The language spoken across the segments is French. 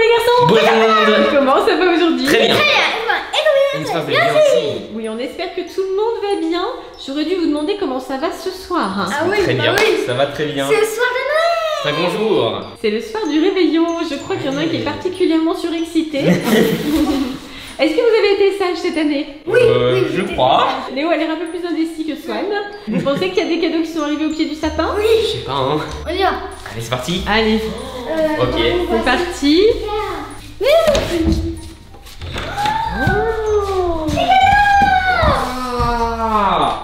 les garçons. Bonjour tout le monde. Comment ça va aujourd'hui? Très bien. Très bien. Oui, on espère que tout le monde va bien. J'aurais dû vous demander comment ça va ce soir. Ah oui, Très bien, bah oui. ça va très bien. C'est le soir de Noël. Très bonjour. C'est le soir du réveillon. Je crois qu'il y en a un qui est particulièrement surexcité. Est-ce que vous avez été sage cette année? Oui, je crois. Léo a l'air un peu plus indécis que Swan. Vous pensez qu'il y a des cadeaux qui sont arrivés au pied du sapin? Oui. Je sais pas, hein. On y va. Allez, c'est parti. Allez, Ok. c'est parti. Ah.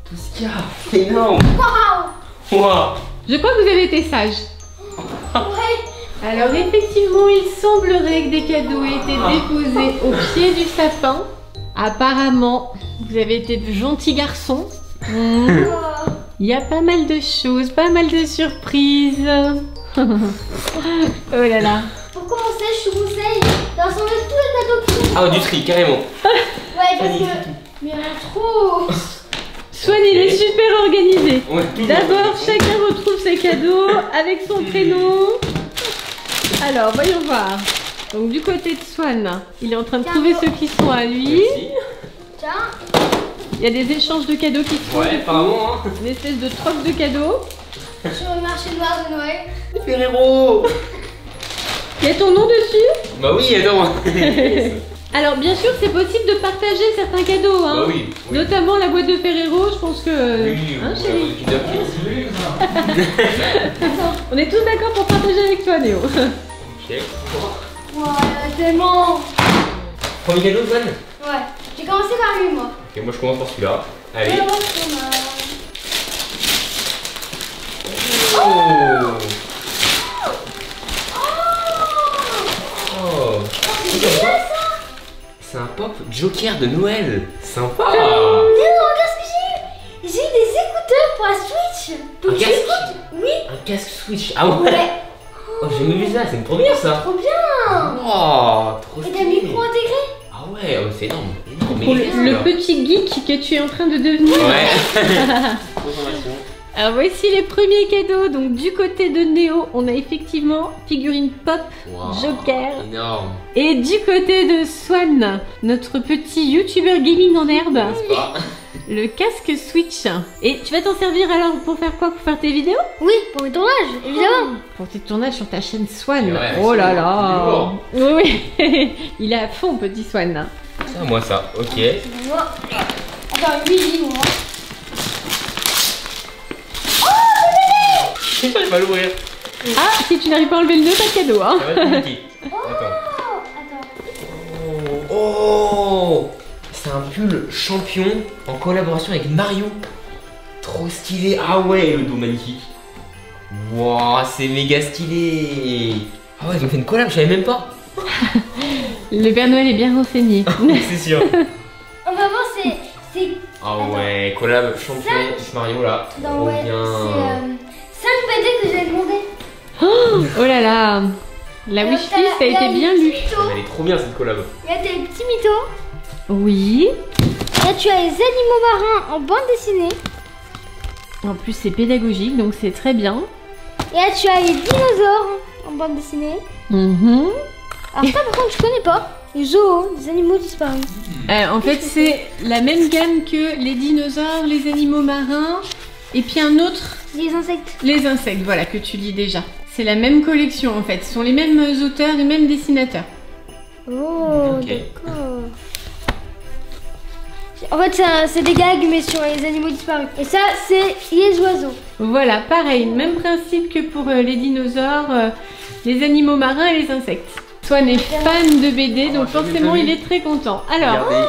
Tout ce qu'il y a, c'est énorme. Waouh. Wow. Je crois que vous avez été sage. Ouais. Alors effectivement, il semblerait que des cadeaux aient été déposés au pied du sapin. Apparemment, vous avez été de gentils garçons. Il y a pas mal de choses, pas mal de surprises. Oh là là. Pour commencer, je te conseille de rassembler tous les cadeaux qui sont. Ah, du tri, carrément. Ouais, parce que. Mais il y en a trop. Swan, il est super organisé. Ouais, toujours. D'abord, chacun retrouve ses cadeaux avec son prénom. Alors, voyons voir. Donc du côté de Swan, il est en train de trouver ceux qui sont à lui. Merci. Tiens. Il y a des échanges de cadeaux qui se font. Ouais, apparemment, hein. Une espèce de troc de cadeaux. Sur le marché noir de Noël. Ferrero. Il y a ton nom dessus. Bah oui, attends. Alors bien sûr, c'est possible de partager certains cadeaux. Hein. Bah oui. Notamment la boîte de Ferrero, je pense que... Oui, Hein, oui, chérie? On est tous d'accord pour partager avec toi, Léo. Ok. Wow, il y en a tellement. Premier cadeau, Swan. Ouais. J'ai commencé par lui, moi. Ok, moi je commence par celui-là. Allez. Oh. Oh. C'est un pop Joker de Noël. Sympa. Mais regarde ce que j'ai eu. J'ai eu des écouteurs pour la Switch. Donc Un tu casque? écoutes. Oui. Un casque Switch. Ah ouais. Ouais. Oh, j'ai jamais vu ça. C'est une première ça. Trop bien. Oh, trop Et stylé. t'as le micro intégré. Ah ouais, oh, c'est énorme. Énorme. Pour Mais le petit geek que tu es en train de devenir. Ouais. Confirmation. Alors voici les premiers cadeaux. Donc du côté de Néo, on a effectivement figurine pop Wow. Joker. Énorme. Et du côté de Swan, notre petit youtubeur gaming en herbe, N'est-ce pas? le casque Switch. Et tu vas t'en servir alors pour faire quoi? Pour faire tes vidéos? Oui, pour mes tournages, évidemment. Pour tes tournages sur ta chaîne Swan. Ouais, Oh là c'est là. lourd. Oui, oui. Il est à fond, petit Swan. C'est à moi ça. Ok. Moi. Attends, lui, moi. Je vais pas l'ouvrir. Ah, si tu n'arrives pas à enlever le nœud, pas de cadeau, hein. Ça va être compliqué. Attends. Attends. Oh, c'est un pull champion en collaboration avec Mario. Trop stylé. Ah ouais, le dos magnifique. Wow, c'est méga stylé. Ah ouais, ils ont fait une collab, je savais même pas. Le Père Noël est bien renseigné. C'est sûr. On va voir, c'est. Ah ouais, collab champion avec Mario là. Non, Trop ouais. bien. C'est 5 BD que j'ai demandé. Oh là là. La Alors, wishlist t'as a été bien lue. Elle est trop bien cette collab. Il y a des petits mythos. Oui. Là, tu as les animaux marins en bande dessinée. En plus, c'est pédagogique, donc c'est très bien. Et là, tu as les dinosaures en bande dessinée. Mhm. Alors, ça, par contre, je connais pas. Les zoos, les animaux disparus. En fait, c'est la même gamme que les dinosaures, les animaux marins, et puis un autre, Les insectes. les insectes, voilà, que tu lis déjà. C'est la même collection en fait, ce sont les mêmes auteurs, les mêmes dessinateurs. Oh, Ok. d'accord. En fait, c'est des gags, mais sur les animaux disparus. Et ça, c'est les oiseaux. Voilà, pareil, même principe que pour les dinosaures, les animaux marins et les insectes. Swan est fan de BD, donc forcément il est très content. Alors, Regardez.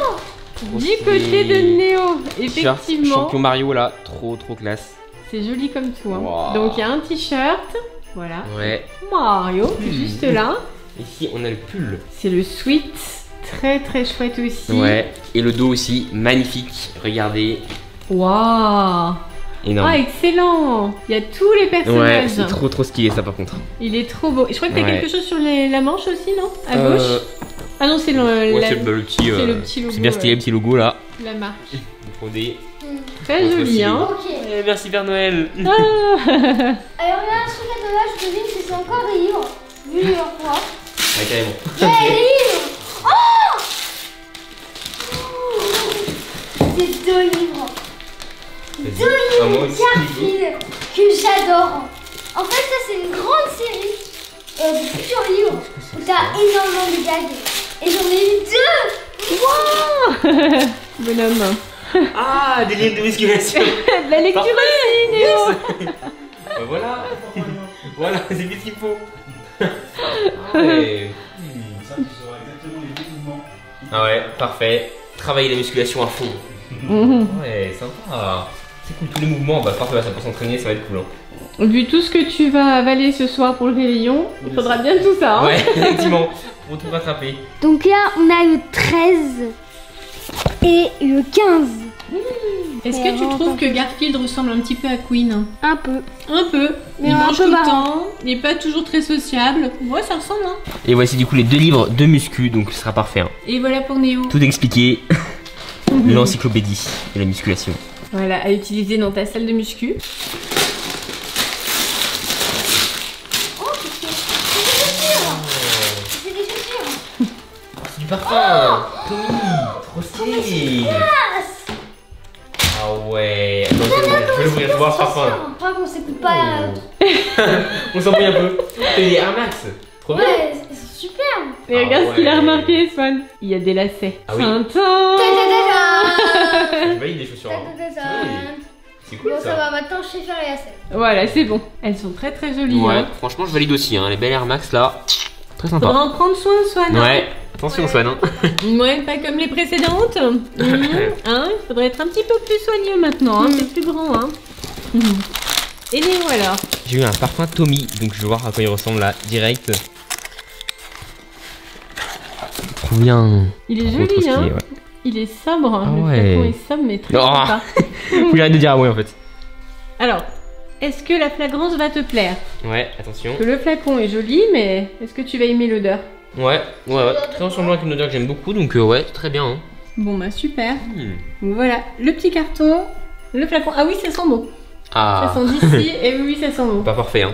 du côté de Néo, effectivement, Champion Mario là, trop classe. c'est joli comme tout. Hein. Wow. Donc il y a un t-shirt, voilà, Ouais. Mario, juste là. Ici on a le pull. C'est le sweat, très chouette aussi. Ouais. Et le dos aussi, magnifique. Regardez. Waouh. Énorme. Ah, excellent. Il y a tous les Ouais, personnages. c'est trop stylé ça par contre. Il est trop beau. Et je crois que t'as Ouais. quelque chose sur la manche aussi, non? À gauche. Ah non, c'est Ouais, la, c'est le petit. c'est le petit logo. C'est bien stylé, le petit logo là. La marque. Prenez. Très joli, hein. Ok. Eh, merci Père Noël. Ah. Alors là, ce cadeau-là, je devine que c'est encore des livres. Vu leur poids. Ouais, carrément. Yeah, des livres. Oh, c'est 2 livres. Vas-y. 2 Ah, moi livres aussi, Garfield que j'adore. En fait, ça, c'est une grande série de plusieurs livres où t'as énormément de gags. Et j'en ai eu 2. Wow. Bonhomme. Ah, des livres de musculation. De la lecture aussi, Néo. Yes. Bah, voilà. Voilà, c'est vite ce qu'il faut. Ah ouais. Ça, tu sauras exactement les deux mouvements. Ah ouais, parfait. Travailler la musculation à fond. Mhm. Ouais, sympa. C'est cool, tous les mouvements, bah parfait, ça pour s'entraîner, ça va être cool. Hein. Vu tout ce que tu vas avaler ce soir pour le réveillon, il faudra bien tout ça. Hein. Ouais, effectivement, pour tout rattraper. Donc là, on a le 13 et le 15. Est-ce que tu trouves que Garfield ressemble un petit peu à Queen? Un peu. Un peu. Mais Il un mange peu tout le marrant. temps, il est pas toujours très sociable. Ouais, ça ressemble, hein. Et voici du coup les 2 livres de muscu, donc ce sera parfait. Hein. Et voilà pour Néo. Tout expliqué. L'encyclopédie et la musculation. Voilà, à utiliser dans ta salle de muscu. Oh, c'est des chaussures. C'est des chaussures. C'est du parfum. Tommy, trop stylé. Classe. Ah ouais. Attends, je vais l'ouvrir, voir ce parfum. Par contre, on s'écoute pas. On s'en fout un peu. C'est des Air Max. Trop bien. Ouais, c'est super. Et Ah regarde ce qu'il a ouais. remarqué, Swan. Il y a des lacets. Ah oui. Tintin. Je valide les chaussures. Hein. C'est cool Bon, ça ça. va, maintenant je sais faire les lacets. Voilà, c'est bon. Elles sont très très jolies. Ouais, Hein. franchement, je valide aussi. Hein. Les belles Air Max là. Très sympa. Faudra en prendre soin, Swan. hein. Ouais. Attention, Swan. Hein. Ouais, pas comme les précédentes. Hein, il faudrait être un petit peu plus soigneux maintenant. Hein. C'est plus grand. Hein. Et Néo alors? J'ai eu un parfum Tommy, donc je vais voir à quoi il ressemble là, direct. Trop bien. Il est Trop, joli, trop stylé, hein. ouais. Il est sobre. Ah Le ouais. flacon est sobre, mais très Oh. sympa. Faut que j'arrête de dire ah ouais en fait. Alors, est-ce que la fragrance va te plaire? Ouais, attention. Parce que le flacon est joli, mais est-ce que tu vas aimer l'odeur? Ouais. Très ressemblant avec une odeur que j'aime beaucoup, donc ouais, très bien. Hein. Bon bah super. Hmm. Donc voilà, le petit carton, le flacon. Ah oui, ça sent bon. Ah. Ça sent d'ici, et oui, ça sent bon. Pas parfait, hein.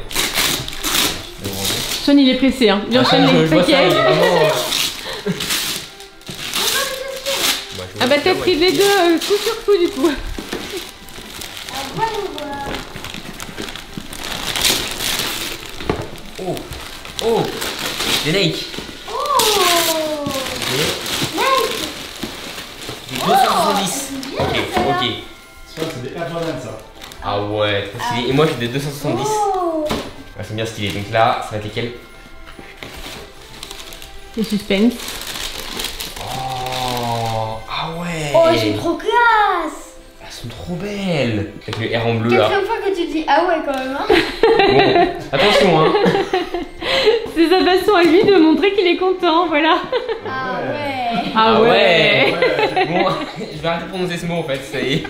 Son il est pressé, hein. Il enchaîne je les vois ça, paquets. il est vraiment, Ah bah t'as pris les deux coup sur coup du coup. Alors, voyons voir. Oh. Oh. Des Nike. Oh, Nike. Des 270. c'est bien, Ok, ça, là. ok. Ça, c'est des Air Jordan, ça. Ah ouais, trop stylé. Et moi j'ai des 270. Oh. Elles sont bien stylées. Donc là, ça va être lesquelles? Le suspense. Oh. Ah ouais. Oh, c'est trop classe. Elles sont trop belles. Avec le R en bleu là. Quatrième fois que tu dis ah ouais quand même, hein. Bon, attention hein. C'est sa façon à lui de montrer qu'il est content, voilà. Ah ouais. Ah ouais. Bon, je vais arrêter de prononcer ce mot en fait, ça y est.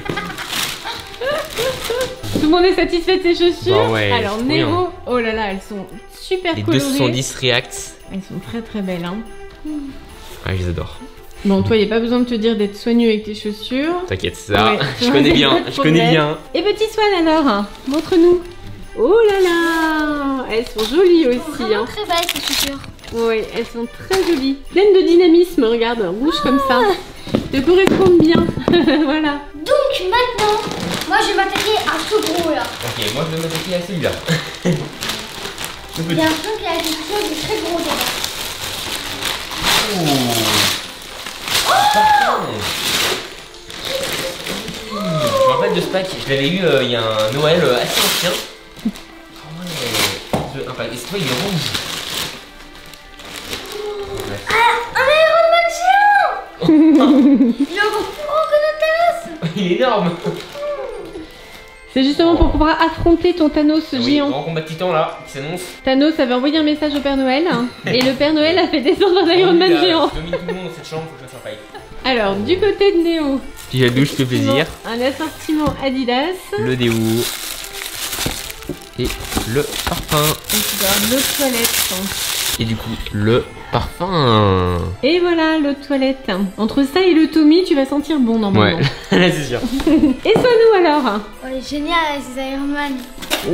Tout le monde est satisfait de ses chaussures. Bah ouais, Alors trop Néo, bien. oh là là, elles sont super Les colorées. 210 React. Elles sont très très belles, hein. Ouais, je les adore. Bon, toi, il n'y a pas besoin de te dire d'être soigneux avec tes chaussures. T'inquiète, ça, Ouais, je connais bien, pas de je connais problème. bien. Et petit Swan alors, hein, montre-nous. Oh là là, elles sont jolies aussi, Vraiment hein. très belle ces chaussures. Oui, elles sont très jolies. Pleines de dynamisme, regarde, rouge comme ça. Te correspondent bien, voilà. Donc maintenant, moi je vais m'attaquer à ce gros là. Ok, moi je vais m'attaquer à celui-là. Le J'ai petit. l'impression qu'il y a quelque chose de très gros dedans. Parfum. Je me rappelle de ce pack, je l'avais eu il y a un Noël assez ancien. Ah ouais, un pack. Et cette fois il est rouge. Un Iron Man géant. Il est encore plus gros que notre terrasse. Il est énorme. C'est justement pour pouvoir affronter ton Thanos Oui, géant. grand combat de titan là, qui s'annonce. Thanos avait envoyé un message au Père Noël, hein, et le Père Noël a fait descendre un Iron Man géant. Je domine tout le monde dans cette chambre, faut que je fasse un fight. Alors, du côté de Néo, Puis la douche fait plaisir. un assortiment Adidas. Le déo. Et le parfum. Et tu dois avoir l'eau de toilette. Et du coup, le parfum. Et voilà, l'eau de toilette. Entre ça et le Tommy, tu vas sentir bon normalement. Ouais, là c'est sûr. Et Swanou alors? Ouais, génial, c'est Iron Man.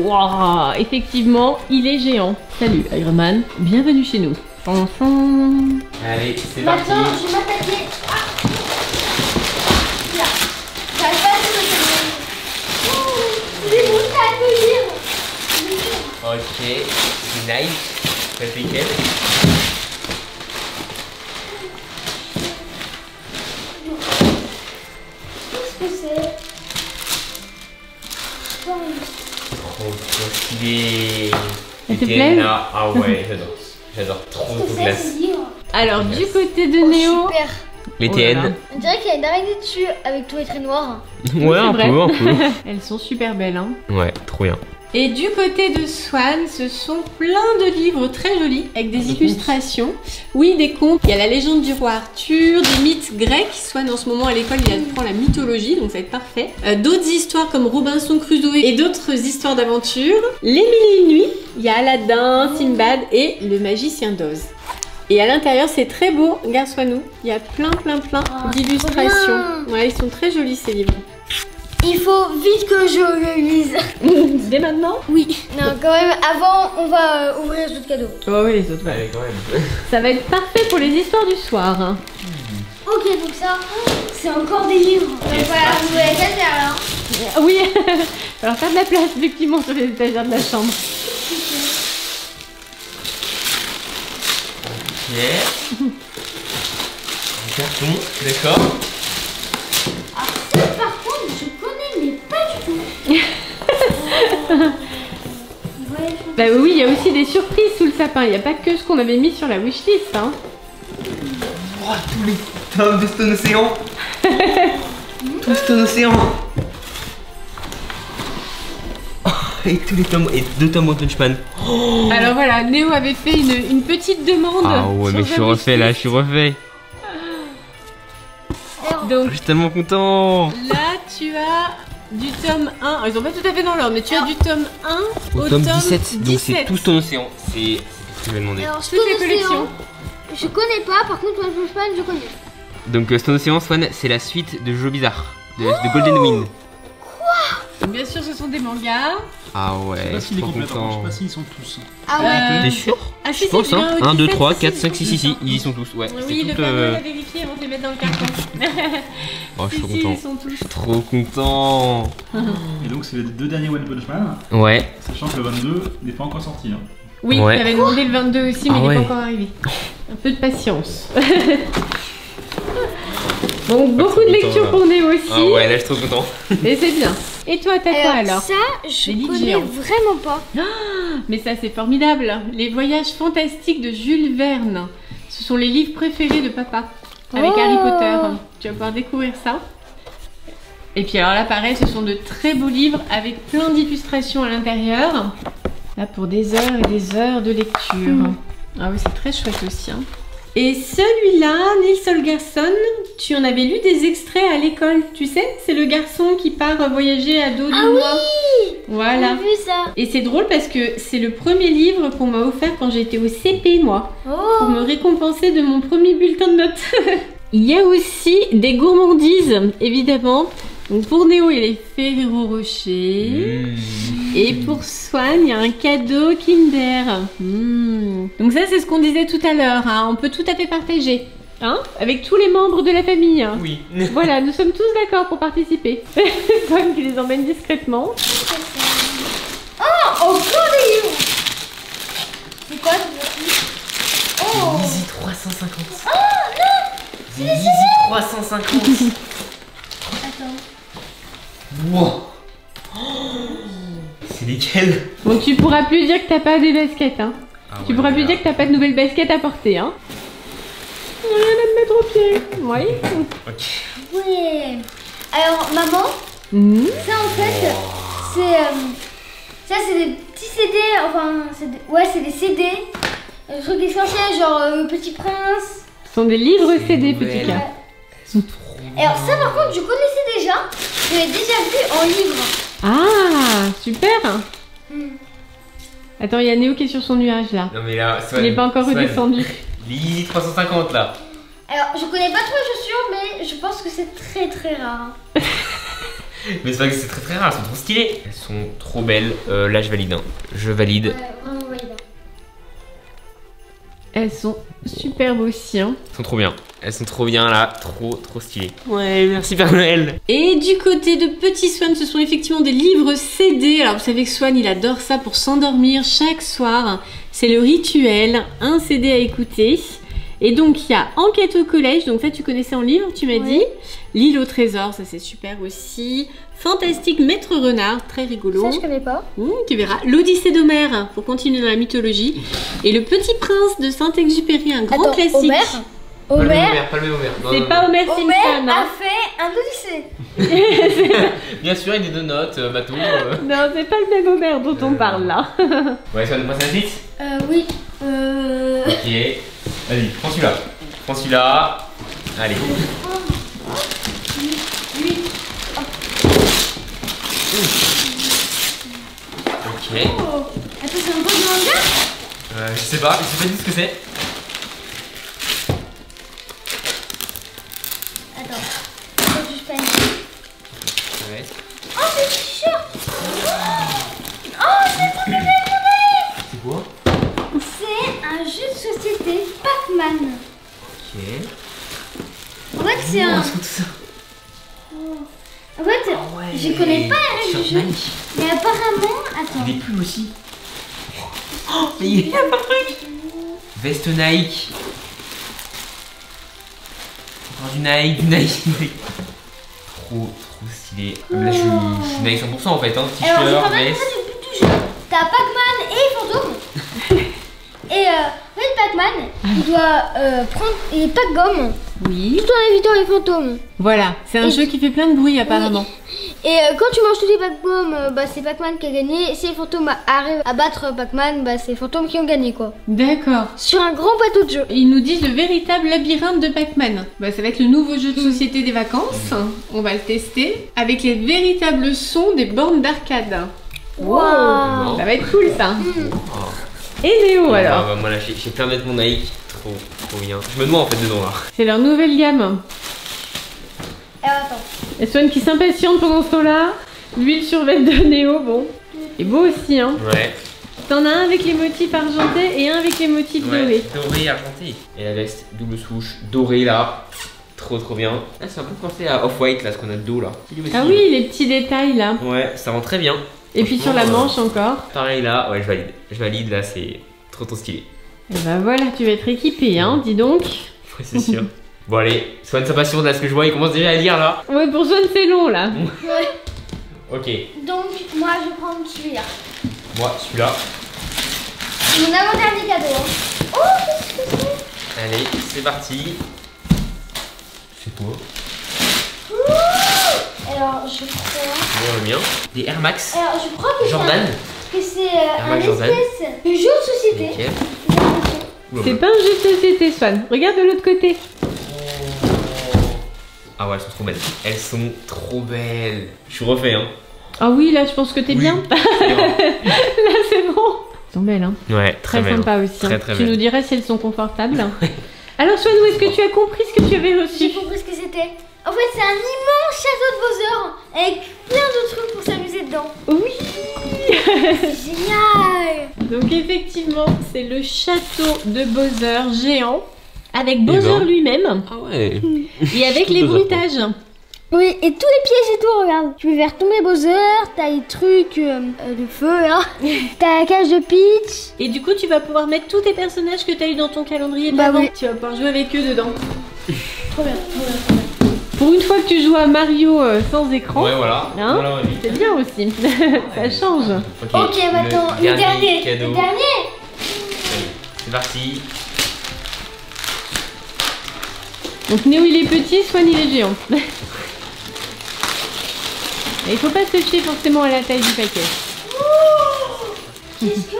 Waouh, effectivement, il est géant. Salut Iron Man, bienvenue chez nous. Enfant. Allez, c'est parti. Maintenant, je vais m'attaquer. Ah. Là. J'arrive pas à se mettre. Oh, c'est bon, t'as à te lire. Ok, nice. Ça fait quel? Qu'est-ce que c'est? Trop stylé. Ça te Et plaît? Tiana, ah ouais, j'adore. J'adore trop Qu'est-ce de que c'est glace. ce livre? Alors, du côté de Oh, Néo. super. Les Oh là là. TN. On dirait qu'il y a une araignée dessus avec tout les traits noirs. Ouais, un vrai. peu, un peu. Elles sont super belles, hein. Ouais, trop bien. Et du côté de Swan, ce sont plein de livres très jolis avec des illustrations. Oui, des contes. Il y a la légende du roi Arthur, des mythes grecs. Swan, en ce moment à l'école, il apprend la mythologie, donc ça va être parfait. D'autres histoires comme Robinson Crusoe et d'autres histoires d'aventure. Les Mille et une nuits. Il y a Aladdin, Sinbad et le magicien d'Oz. Et à l'intérieur, c'est très beau, regarde Swanou. Il y a plein d'illustrations. Ouais, ils sont très jolis ces livres. Il faut vite que je le lise. Dès maintenant? Oui. Non, quand même, avant, on va ouvrir d'autres cadeaux. Oh oui, les autres, Allez, quand même. Ça va être parfait pour les histoires du soir. Hein. Ok, donc ça, c'est encore des livres. Donc voilà, vous voulez étagère là. Oui, alors faire de la place effectivement sur les étagères de la chambre. Ok. Un carton, d'accord. Alors ça, par contre, je connais, mais pas du tout. Ouais, Bah oui, il y a aussi des surprises sous le sapin. Il n'y a pas que ce qu'on avait mis sur la wishlist. Hein. Oh, tous les tomes de Stone Océan. Tout Stone Océan. Oh, et tous les tomes, et 2 tomes One Punch Man. Oh. Alors voilà, Néo avait fait une petite demande. Ah ouais, sur mais sa je suis refait là, je suis refait. Donc Je suis tellement content. là, tu as du tome 1. Ils sont pas tout à fait dans l'ordre, mais tu as du tome 1 Au tome 17, donc c'est tout Stone Océan. C'est ce que je vais demander. Alors, Toutes les collections. je connais pas, par contre, One Punch Man, je connais. Donc Stone Océan, Swan, c'est la suite de Joe Bizarre, de Golden Wind. Bien sûr, ce sont des mangas. Ah Je sais ouais, pas je s'il suis est trop complètement, je sais content. pas s'ils sont tous. Ah ouais. T'es sûr? Ah si, Je pense, c'est bien hein. au 1, 2, 17, 3, si, 4, si, 5, 6, si, 6, ils y sont tous, ouais. Oui, le tout, père Noël a vérifié avant de les mettre dans le carton. Oh, je suis trop Si, content. ils sont tous. Trop content. Et donc, c'est les 2 derniers One Punch Man, Ouais. sachant que le 22 n'est pas encore sorti. Hein. Oui, Ouais. tu avais demandé le 22 aussi, mais Ah il n'est ouais. pas encore arrivé. Un peu de patience. Donc beaucoup de content, lectures là. pour Néo aussi. Ah ouais, là je suis trop content. Et c'est bien. Et toi, t'as quoi alors? Ça, je Des livres connais géants. vraiment pas. Mais ça, c'est formidable. Les voyages fantastiques de Jules Verne. Ce sont les livres préférés de papa. Avec Oh. Harry Potter. Tu vas pouvoir découvrir ça. Et puis alors là, pareil, ce sont de très beaux livres avec plein d'illustrations à l'intérieur. Là, pour des heures et des heures de lecture. Ah oui, c'est très chouette aussi. Hein. Et celui-là, Nils Holgersson, tu en avais lu des extraits à l'école, tu sais? C'est le garçon qui part voyager à dos de noix. Voilà. J'ai vu ça. Et c'est drôle parce que c'est le premier livre qu'on m'a offert quand j'étais au CP, moi, pour Oh. me récompenser de mon premier bulletin de notes. Il y a aussi des gourmandises, évidemment. Donc pour Néo, il y a les Ferrero Rocher. Et pour Swan, il y a un cadeau Kinder. Donc ça, c'est ce qu'on disait tout à l'heure. Hein. On peut tout à fait partager. Hein, avec tous les membres de la famille. Hein. Oui. Voilà, nous sommes tous d'accord pour participer. Swan qui les emmène discrètement. Oh, encore des livres. C'est quoi ce truc? Oh. Easy 350. Oh non. C'est Easy 350. Attends. Wow. Oh, c'est lesquels? Donc tu pourras plus dire que t'as pas des baskets. Hein. Ah Tu ouais, pourras plus là. dire que t'as pas de nouvelles baskets à porter. Hein. Rien à me mettre au pied. Oui. Ok. Ouais. Alors, maman, ça en fait, c'est. Ça, c'est des petits CD. Enfin, ouais, c'est des CD. Des trucs essentiels, genre Le Petit Prince. Ce sont des livres C'est CD, nouvelle. petit gars. Alors, ça, par contre, je connaissais déjà. Je l'ai déjà vu en livre. Ah, super. Attends, il y a Néo qui est sur son nuage là. Non mais là, Il n'est pas encore redescendu. L'Easy 350 là. Alors, je connais pas trop les chaussures, mais je pense que c'est très très rare. Mais c'est vrai que c'est très rare, elles sont trop stylées. Elles sont trop belles. Là, je valide. Hein. Je valide. Ouais, vraiment valide. Elles sont superbes aussi. Hein. Elles sont trop bien. Elles sont trop bien là. Trop stylées. Ouais, merci Père Noël. Et du côté de Petit Swan, ce sont effectivement des livres CD. Alors vous savez que Swan, il adore ça pour s'endormir chaque soir. C'est le rituel, un CD à écouter. Et donc il y a Enquête au collège, donc ça tu connaissais en livre, tu m'as dit. L'île au trésor, ça c'est super aussi. Fantastique Maître Renard, très rigolo. Ça je connais pas. Tu verras. L'Odyssée d'Homère, pour continuer dans la mythologie. Et Le Petit Prince de Saint-Exupéry, un grand classique. Homer Pas le même Homer. C'est pas Homer Simpson. Homer Hein. a fait un Odyssée. Bien sûr, il y a des deux notes, bateau. Non, c'est pas le même Homer dont on parle là. Ouais, ça va nous passer la suite. Oui. Ok. Vas-y, prends celui-là. Prends celui-là. Allez. Ok. Attends, c'est un peu de manga? Je sais pas dit ce que c'est. Attends, faut que je prenne. Ouais. Oh, c'est le t-shirt! Oh, c'est trop bien! C'est quoi? C'est un jeu de société Pac-Man. Ok. En fait, c'est un. C'est tout ça. En fait, je connais pas les règles du jeu. Mais apparemment, attends. Des pulls aussi. Oh, mais il y a pas de truc. Veste Nike. Encore du Nike. Trop stylé. Là, je suis Nike 100% en fait. Hein. Alors, je T-shirt, parle même veste. pas du but du jeu. T'as Pac-Man et Fantôme. Et en fait, Pac-Man, il doit prendre les pack-gommes Oui. tout en évitant les fantômes. Voilà, c'est un jeu qui fait plein de bruit apparemment. Et quand tu manges tous les pack-gommes, bah, c'est Pac-Man qui a gagné. Si les fantômes arrivent à battre Pac-Man, bah, c'est les fantômes qui ont gagné quoi. D'accord. Sur un grand bateau de jeu. Ils nous disent le véritable labyrinthe de Pac-Man. Bah, ça va être le nouveau jeu de société des vacances. On va le tester avec les véritables sons des bornes d'arcade. Waouh. Ça va être cool ça. Et Néo alors. Moi là, j'ai plein de mettre mon Nike. Trop bien. Je me noie en fait dedans là. C'est leur nouvelle gamme. Alors attends. Et Swan qui s'impatiente pendant ce temps-là. Lui le survêt de Néo, bon. Et beau aussi hein. Ouais. T'en as un avec les motifs argentés et un avec les motifs dorés. Doré, argenté. Et la veste double souche dorée là. Trop bien. Ah, c'est un peu pensé à Off-White là, ce qu'on a de dos là. Ah oui, les petits détails là. Ouais, ça rend très bien. Et puis sur la manche encore. Pareil là, ouais, je valide. Je valide là, c'est trop stylé. Et bah voilà, tu vas être équipé hein, dis donc. Ouais, c'est sûr. Bon allez, Swan s'impatiente là, ce que je vois, il commence déjà à lire là. Ouais, pour Swan c'est long là. Ouais. Ok. Donc, moi je vais prendre celui-là. Moi, celui-là. Mon avant-dernier cadeau. Hein. Oh, qu'est-ce que c'est? Allez, c'est parti. C'est quoi? Alors, je crois. Bon, le mien. Des Air Max. Alors, je crois que Jordan. c'est un Max Jordan. espèce de jeu de société. Nickel. C'est pas un jeu de société Swan. Regarde de l'autre côté. Ah ouais, elles sont trop belles. Elles sont trop belles. Je suis refait hein. Ah oui, là je pense que t'es bien. C'est bon. Là c'est bon. Elles sont belles hein. Ouais, Très belles. sympa aussi. Très, Hein. très Tu belles. nous dirais si elles sont confortables. Alors Swan, où est-ce que tu as compris ce que tu avais J'ai reçu? compris ce que c'était. En fait, c'est un immense château de Bowser avec plein de trucs pour s'amuser dedans. Oui. C'est génial. Donc effectivement, c'est le château de Bowser géant avec Bowser ben. lui-même Ah ouais. et avec les Bowser, bruitages. Oui, et tous les pièges et tout, regarde. Tu peux faire tomber Bowser, t'as les trucs de feu là. T'as la cage de Peach. Et du coup, tu vas pouvoir mettre tous tes personnages que tu as eu dans ton calendrier Bah d'avant. oui. Tu vas pouvoir jouer avec eux dedans. Trop bien, trop bien, trop bien. Pour une fois que tu joues à Mario sans écran, Ouais, voilà. Hein Voilà, oui. c'est bien aussi. Ça change. Ok, maintenant, le dernier. cadeau. Le dernier. Allez, c'est parti. Donc Néo il est petit, Swan il est géant. Et il faut pas se fier forcément à la taille du paquet. Qu'est-ce que.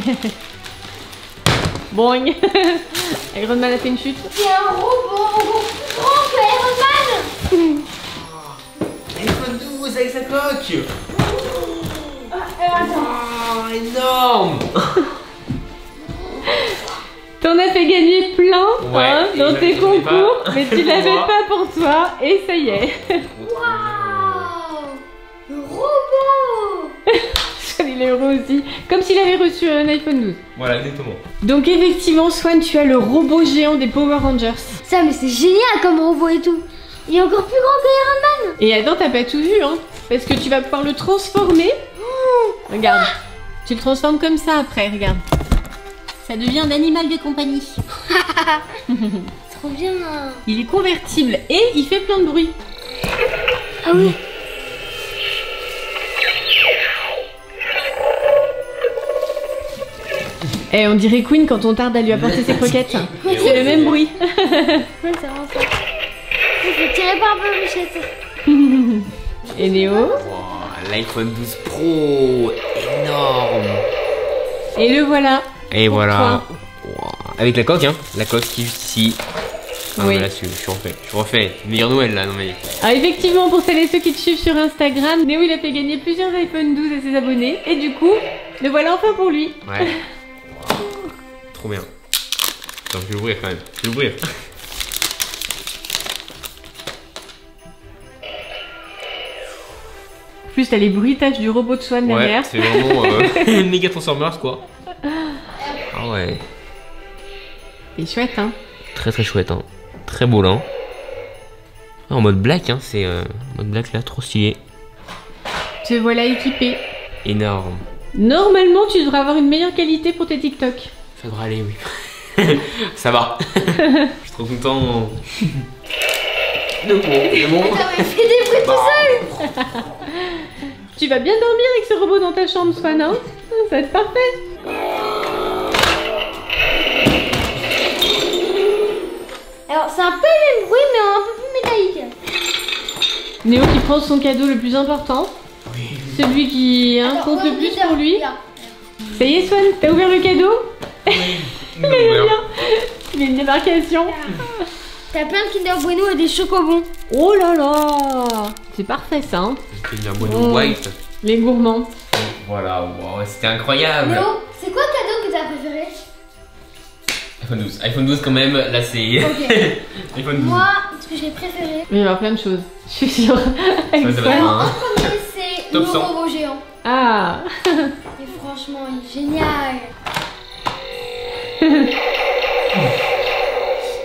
Waouh! Boing. Iron Man a fait une chute. C'est un robot encore plus grand que Iron Man. iPhone 12 avec sa coque. Oh, énorme. T'en as fait gagner plein Ouais, dans et tes je l'avais concours, pas. mais tu l'avais Moi. pas pour toi et ça y est. Waouh! Le robot! Il est heureux aussi, comme s'il avait reçu un iPhone 12. Voilà, exactement. Donc effectivement, Swan, tu as le robot géant des Power Rangers. Ça, mais c'est génial comme robot et tout. Il est encore plus grand que Iron Man. Et attends, t'as pas tout vu, hein, parce que tu vas pouvoir le transformer. Regarde, tu le transformes comme ça après, regarde. Ça devient un animal de compagnie. Trop bien. Il est convertible et il fait plein de bruit. Ah oui. Eh, on dirait Queen quand on tarde à lui apporter ses croquettes. C'est le même bruit. Ouais, c'est vraiment ça. Il faut tirer par la bichette. Et Néo. Wow, L'iPhone 12 Pro, énorme. Et le voilà. Et Pour voilà. Wow. Avec la coque, hein. La coque qui est juste ici. Ah, Oui. mais là, je suis refait. Meilleur Noël là, non mais. Alors effectivement, pour celles et ceux qui te suivent sur Instagram, Néo il a fait gagner plusieurs iPhone 12 à ses abonnés. Et du coup, le voilà enfin pour lui. Ouais. Wow. Trop bien. Attends, je vais l'ouvrir quand même. Je vais l'ouvrir. En plus, t'as les bruitages du robot de Swan Ouais, derrière. c'est vraiment méga Transformers quoi. Ah ouais. C'est chouette, hein. Très très chouette, hein. Très beau là. Hein. Ah, en mode black, hein. C'est en mode black là, trop stylé. Te voilà équipé. Énorme. Normalement, tu devrais avoir une meilleure qualité pour tes TikTok. Ça devrait aller, oui. Ça va. Je suis trop content. C'est bon. Attends, mais fais des bruits tout seul. Tu vas bien dormir avec ce robot dans ta chambre, Swan, hein. Ça va être parfait. Alors, c'est un peu le même bruit, mais un peu plus métallique. Néo qui prend son cadeau le plus important. Oui. Celui qui Attends, compte le on plus dit pour lui. là. Ça y est, Swan, t'as ouvert le cadeau? Non, Il est ouais. bien. Il y a une démarcation. T'as plein de Kinder Bueno et des chocobons. Oh là là. C'est parfait, ça, hein. C'était une bonne white. Les gourmands. Voilà, wow, c'était incroyable. Léo, c'est quoi le cadeau que t'as préféré? iPhone 12. iPhone 12 quand même, là c'est. Ok. iPhone 12. Moi, ce que j'ai préféré, Il va y avoir plein de choses. Je suis sûre. Avec Ça va Swan. être un- en premier, c'est le Top 100. robot géant. Ah. Et franchement, il est génial.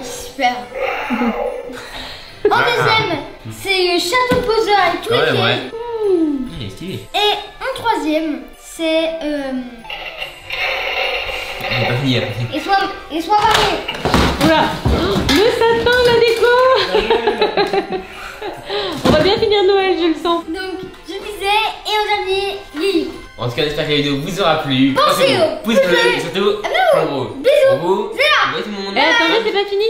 Super. En deuxième, c'est le château poseur avec tous les Ouais, pieds. ouais. Il est stylé. Et en troisième, c'est Il est pas fini, après. et soit varié. Oula. Le sapin, la déco. On va bien finir Noël, je le sens. Donc, je disais, et en dernier, Lily. En tout cas, j'espère que la vidéo vous aura plu. Pensez au pouce bleu et surtout, gros. Bisous. Pour vous. Bye tout le monde. Eh, attendez, c'est pas fini.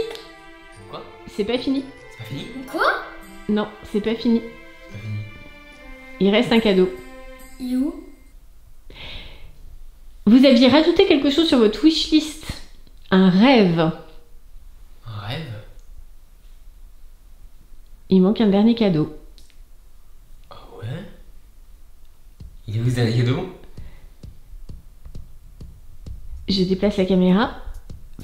Quoi? C'est pas fini. C'est pas fini? Quoi? Non, c'est pas fini. C'est pas fini. Il reste un cadeau. You. Vous aviez rajouté quelque chose sur votre wishlist. Un rêve. Un rêve? Il manque un dernier cadeau. Ah ouais? Il est où ce dernier cadeau? Je déplace la caméra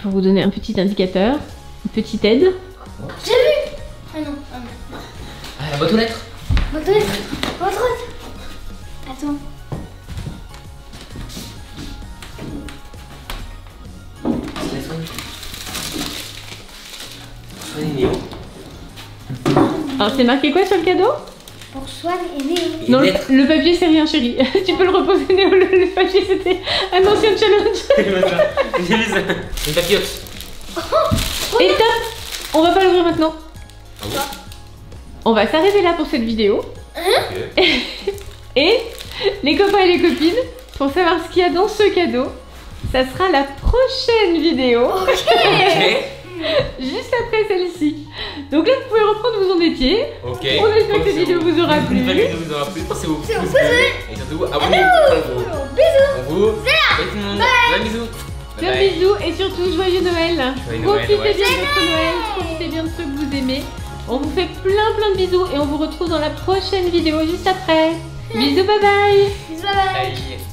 pour vous donner un petit indicateur, une petite aide. J'ai vu. Ah non, ah non. Ah, la boîte aux lettres. Votre lettre. Votre lettre. Attends. C'est la Sony. Sony Néo. Alors c'est marqué quoi sur le cadeau? Pour Swan et Néo. Et Non, lettres. le papier c'est rien chérie. Tu peux le reposer Néo, le papier c'était un ancien challenge. J'ai vu ça. Une papillote. Et top. On va pas l'ouvrir maintenant. Ah bon? On va s'arrêter là pour cette vidéo. Ok. Et les copains et les copines, pour savoir ce qu'il y a dans ce cadeau, ça sera la prochaine vidéo. Ok. Juste après celle-ci. Donc là, vous pouvez reprendre où vous en étiez. Ok. On espère que cette vidéo vous aura plu. J'espère que cette vidéo vous aura plu. Pensez au pouce C'est au bleu. pouce bleu. Et surtout, abonnez-vous. Bisous. On vous. Bye tout le monde. Bye bisous. Plein de bisous et surtout joyeux Noël. Joyeux Profitez Noël, ouais. bien de votre Noël, profitez bien de ceux que vous aimez. On vous fait plein de bisous et on vous retrouve dans la prochaine vidéo juste après. Bisous, bye bye. Bisous, bye bye. Allez.